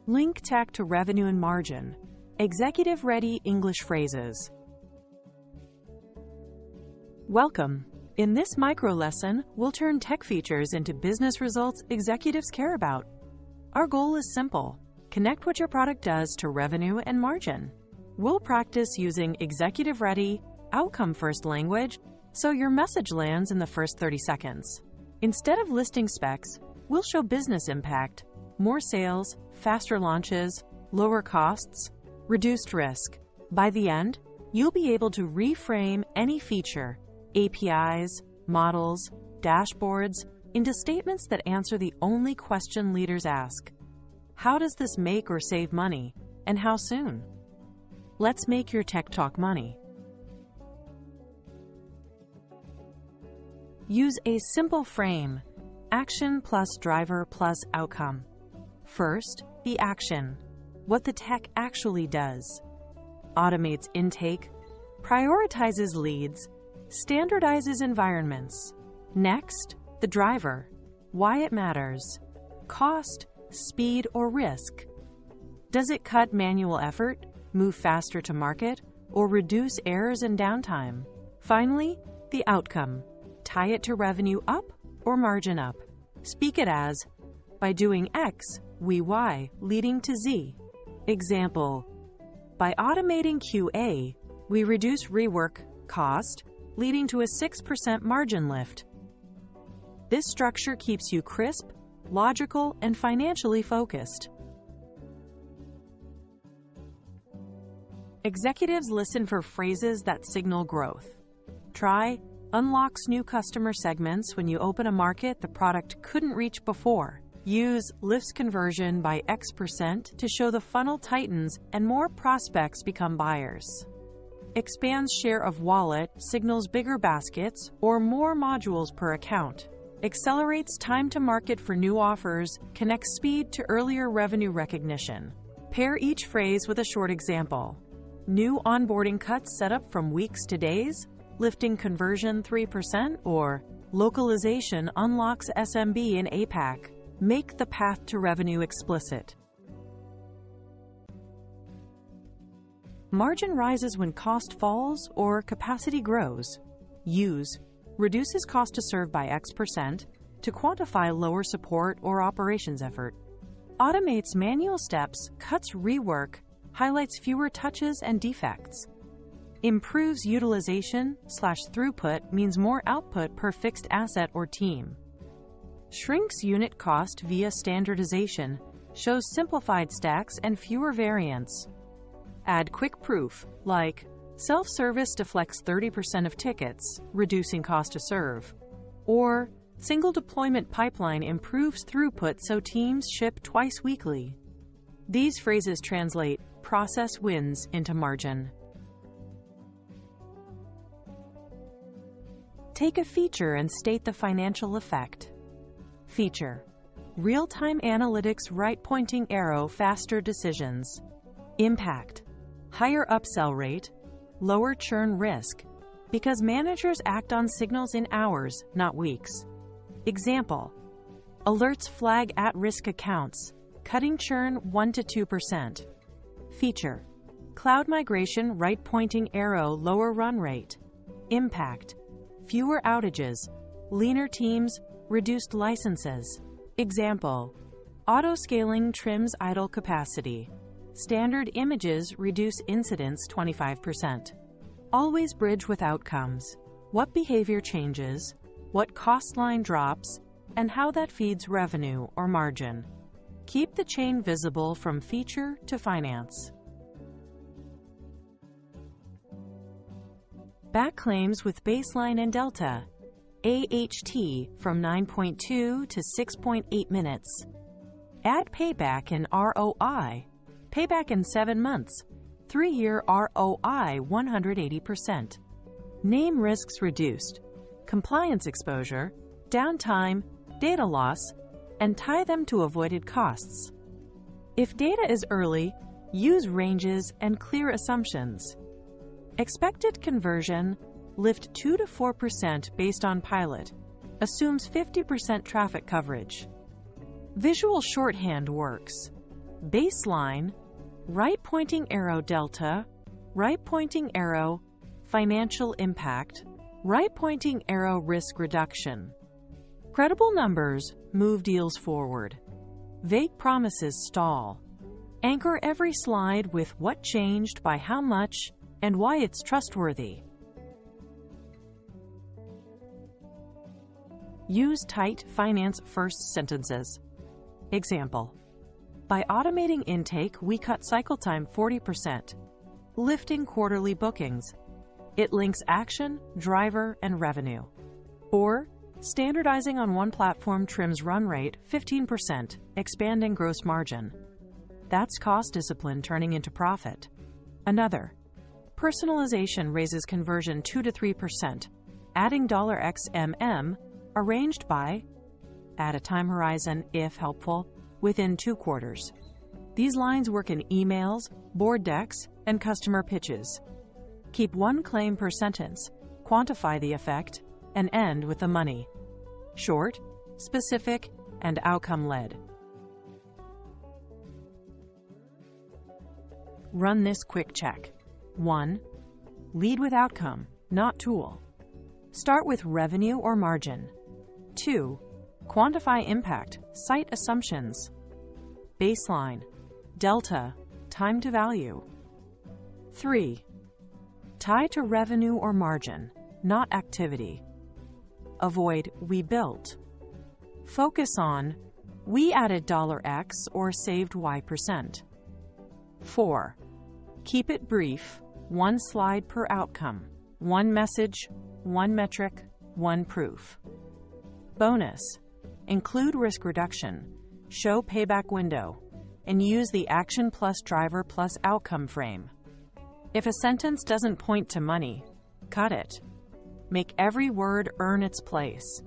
Link tech to revenue and margin. Executive-ready English phrases. Welcome. In this micro lesson, we'll turn tech features into business results executives care about. Our goal is simple: connect what your product does to revenue and margin. We'll practice using executive-ready, outcome-first language so your message lands in the first 30 seconds. Instead of listing specs, we'll show business impact: more sales, faster launches, lower costs, reduced risk. By the end, you'll be able to reframe any feature, APIs, models, dashboards, into statements that answer the only question leaders ask: how does this make or save money, and how soon? Let's make your tech talk money. Use a simple frame: action plus driver plus outcome. First, the action: what the tech actually does. Automates intake, prioritizes leads, standardizes environments. Next, the driver: why it matters. Cost, speed, or risk. Does it cut manual effort, move faster to market, or reduce errors and downtime? Finally, the outcome: tie it to revenue up or margin up. Speak it as, by doing X, we Y, leading to Z. Example: by automating QA, we reduce rework cost, leading to a 6% margin lift. This structure keeps you crisp, logical, and financially focused. Executives listen for phrases that signal growth. Try, unlocks new customer segments when you open a market the product couldn't reach before. Use, lifts conversion by X% to show the funnel tightens and more prospects become buyers. Expands share of wallet, signals bigger baskets or more modules per account. Accelerates time to market for new offers, connects speed to earlier revenue recognition. Pair each phrase with a short example. New onboarding cuts set up from weeks to days, lifting conversion 3%, or localization unlocks SMB in APAC. Make the path to revenue explicit. Margin rises when cost falls or capacity grows. Use, reduces cost to serve by X% to quantify lower support or operations effort. Automates manual steps, cuts rework, highlights fewer touches and defects. Improves utilization / throughput means more output per fixed asset or team. Shrinks unit cost via standardization, shows simplified stacks and fewer variants. Add quick proof, like self-service deflects 30% of tickets, reducing cost to serve. Or single deployment pipeline improves throughput so teams ship twice weekly. These phrases translate process wins into margin. Take a feature and state the financial effect. Feature: real-time analytics, right pointing arrow, faster decisions. Impact: higher upsell rate, lower churn risk, because managers act on signals in hours, not weeks. Example: alerts flag at-risk accounts, cutting churn 1 to 2%. Feature: cloud migration, right pointing arrow, lower run rate. Impact: fewer outages, leaner teams, reduced licenses. Example: auto-scaling trims idle capacity. Standard images reduce incidents 25%. Always bridge with outcomes: what behavior changes, what cost line drops, and how that feeds revenue or margin. Keep the chain visible from feature to finance. Back claims with baseline and delta. AHT from 9.2 to 6.8 minutes. Add payback in ROI. Payback in 7 months. 3-year ROI 180%. Name risks reduced. Compliance exposure, downtime, data loss, and tie them to avoided costs. If data is early, use ranges and clear assumptions. Expected conversion, lift 2 to 4% based on pilot, assumes 50% traffic coverage. Visual shorthand works. baseline, right pointing arrow delta, right pointing arrow financial impact, right pointing arrow risk reduction. Credible numbers move deals forward. Vague promises stall. Anchor every slide with what changed by how much and why it's trustworthy. Use tight finance first sentences. Example: by automating intake, we cut cycle time 40%, lifting quarterly bookings. It links action, driver, and revenue. Or, standardizing on one platform trims run rate 15%, expanding gross margin. That's cost discipline turning into profit. Another, personalization raises conversion 2 to 3%, adding $XMM, arranged by, add a time horizon, if helpful, within 2 quarters. These lines work in emails, board decks, and customer pitches. Keep one claim per sentence, quantify the effect, and end with the money. Short, specific, and outcome-led. Run this quick check. 1. Lead with outcome, not tool. Start with revenue or margin. 2. Quantify impact, cite assumptions. Baseline, delta, time to value. 3. Tie to revenue or margin, not activity. Avoid we built. Focus on we added $X or saved Y%. 4. Keep it brief, 1 slide per outcome, 1 message, 1 metric, 1 proof. Bonus: include risk reduction, show payback window, and use the action plus driver plus outcome frame. If a sentence doesn't point to money, cut it. Make every word earn its place.